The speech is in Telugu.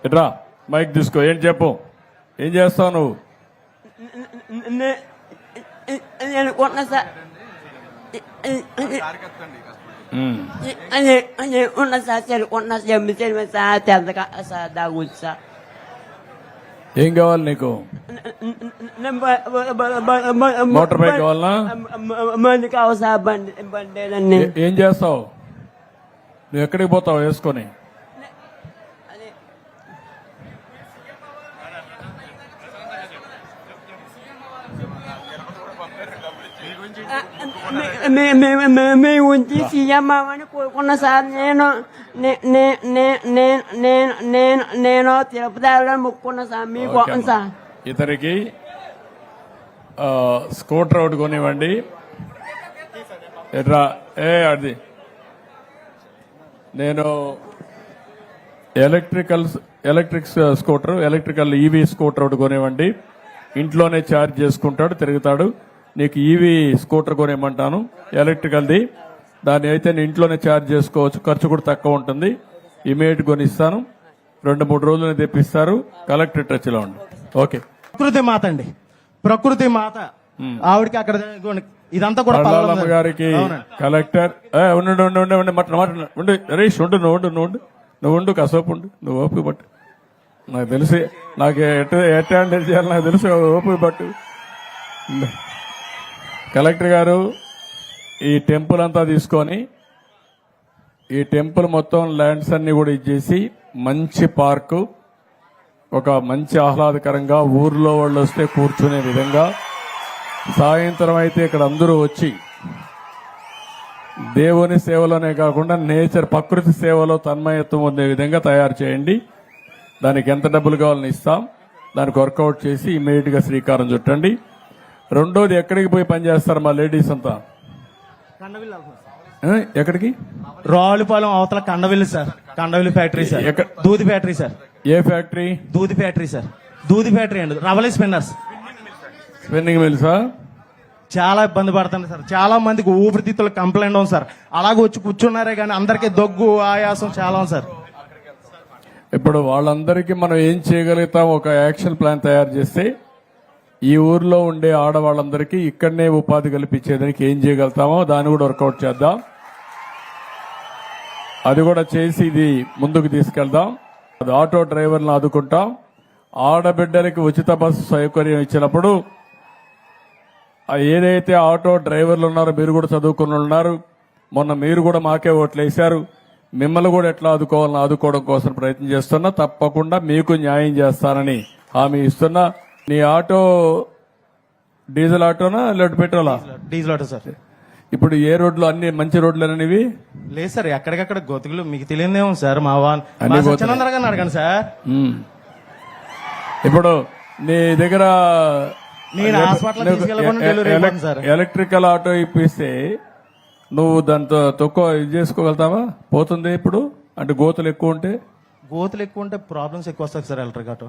ఇట్రా మైక్ తీసుకో. ఏం చెప్పు, ఏం చేస్తావు నువ్వు? నేను కొన్నా సార్ ఉన్న సార్ చెరుకున్నా సార్ తెల్లగా సార్ దాగుంది సార్. ఏం కావాలి నీకు? మోటార్ బైక్ కావాలనా? మంది కావాలి సార్ బండి. ఏం చేస్తావు నువ్వు? ఎక్కడికి పోతావు వేసుకొని? మీ ఉంచి సీఎం అవ్వని కోరుకున్నా సార్. నేను తిరుపతి వెళ్ళాలని మొక్కుకున్నా సార్. మీకు సార్ ఇతనికి స్కూటర్ ఒకటి కొనివ్వండి. ఎట్రా అది నేను electric scooter, electrical EV scooter ఒకటి కొనివ్వండి. ఇంట్లోనే ఛార్జ్ చేసుకుంటాడు, తిరుగుతాడు. నీకు ఈవీ స్కూటర్ కొనేయమంటాను, ఎలక్ట్రికల్ది. దాన్ని అయితే నేను ఇంట్లోనే ఛార్జ్ చేసుకోవచ్చు, ఖర్చు కూడా తక్కువ ఉంటుంది. ఇమీడియట్ కొనిస్తాను, 2-3 రోజులు తెప్పిస్తారు. కలెక్టర్ టచ్ లో ఉండి. ఓకే. ప్రకృతి మాత అండి, ప్రకృతి మాత. ఆవిడకి అక్కడ ఇదంతా కూడా పల్లాలమ్మ గారికి కలెక్టర్ ఉండు హరీష్, నువ్వు ఉండు, కాసేపు ఉండు, నువ్వు ఓపిక పట్టు. నాకు తెలిసి నాకు ఎట్లా చేయాలి నాకు తెలుసు, ఓపిక పట్టు. కలెక్టర్ గారు ఈ టెంపుల్ అంతా తీసుకొని, ఈ టెంపుల్ మొత్తం ల్యాండ్స్ అన్ని కూడా ఇచ్చేసి మంచి పార్కు, ఒక మంచి ఆహ్లాదకరంగా ఊర్లో వాళ్ళు వస్తే కూర్చునే విధంగా, సాయంత్రం అయితే ఇక్కడ అందరూ వచ్చి దేవుని సేవలోనే కాకుండా నేచర్ ప్రకృతి సేవలో తన్మయత్వం పొందే విధంగా తయారు చేయండి. దానికి ఎంత డబ్బులు కావాలని ఇస్తాం, దానికి వర్కౌట్ చేసి ఇమీడియట్ గా శ్రీకారం చుట్టండి. రెండోది, ఎక్కడికి పోయి పనిచేస్తారు మా లేడీస్ అంతా? ఎక్కడికి? రావులపాలెం అవతల Kandavilli sir, Kandavilli factory sir, దూది ఫ్యాక్టరీ సార్. ఏ ఫ్యాక్టరీ? దూది ఫ్యాక్టరీ సార్, దూది ఫ్యాక్టరీ అండి. రవలి స్పిన్నర్స్, స్పిన్నింగ్ మిల్సా? చాలా ఇబ్బంది పడుతుంది సార్. చాలా మందికి ఊపిరితిత్తుల కంప్లైంట్ ఉంది సార్. అలాగే వచ్చి కూర్చున్నారే కానీ అందరికీ దగ్గు, ఆయాసం చాలా ఉంది సార్. ఇప్పుడు వాళ్ళందరికీ మనం ఏం చేయగలుగుతాం? ఒక యాక్షన్ ప్లాన్ తయారు చేస్తే ఈ ఊర్లో ఉండే ఆడవాళ్ళందరికీ ఇక్కడనే ఉపాధి కల్పించేదానికి ఏం చేయగలుగుతామో దాన్ని కూడా వర్కౌట్ చేద్దాం. అది కూడా చేసి ఇది ముందుకు తీసుకెళ్దాం. ఆటో డ్రైవర్లను ఆదుకుంటాం. ఆడబిడ్డలకి ఉచిత బస్సు సౌకర్యం ఇచ్చినప్పుడు ఏదైతే ఆటో డ్రైవర్లు ఉన్నారో, మీరు కూడా చదువుకుని ఉన్నారు, మొన్న మీరు కూడా మాకే ఓట్లు వేశారు, మిమ్మల్ని కూడా ఎట్లా ఆదుకోవాలని ఆదుకోవడం కోసం ప్రయత్నం చేస్తున్నా. తప్పకుండా మీకు న్యాయం చేస్తానని హామీ ఇస్తున్నా. నీ ఆటో డీజిల్ ఆటోనా లేదా పెట్రోలా? Diesel auto sir. ఇప్పుడు ఏ రోడ్లు? అన్ని మంచి రోడ్లేనవి లేదు సార్, ఎక్కడికక్కడ గోతుకులు. మీకు తెలియదేమో సార్, మా సత్యనందరగా అడగండి సార్. ఇప్పుడు నీ దగ్గర నేను హాస్పిటల్ ఎలక్ట్రికల్ ఆటో ఇప్పిస్తే నువ్వు దాంతో తక్కువ ఇది చేసుకోగలుగుతావా? పోతుంది ఇప్పుడు అంటే గోతులు ఎక్కువ ఉంటే? గోతులు ఎక్కువ ఉంటే ప్రాబ్లమ్స్ ఎక్కువ వస్తాయి సార్ ఎలక్ట్రిక్ ఆటో.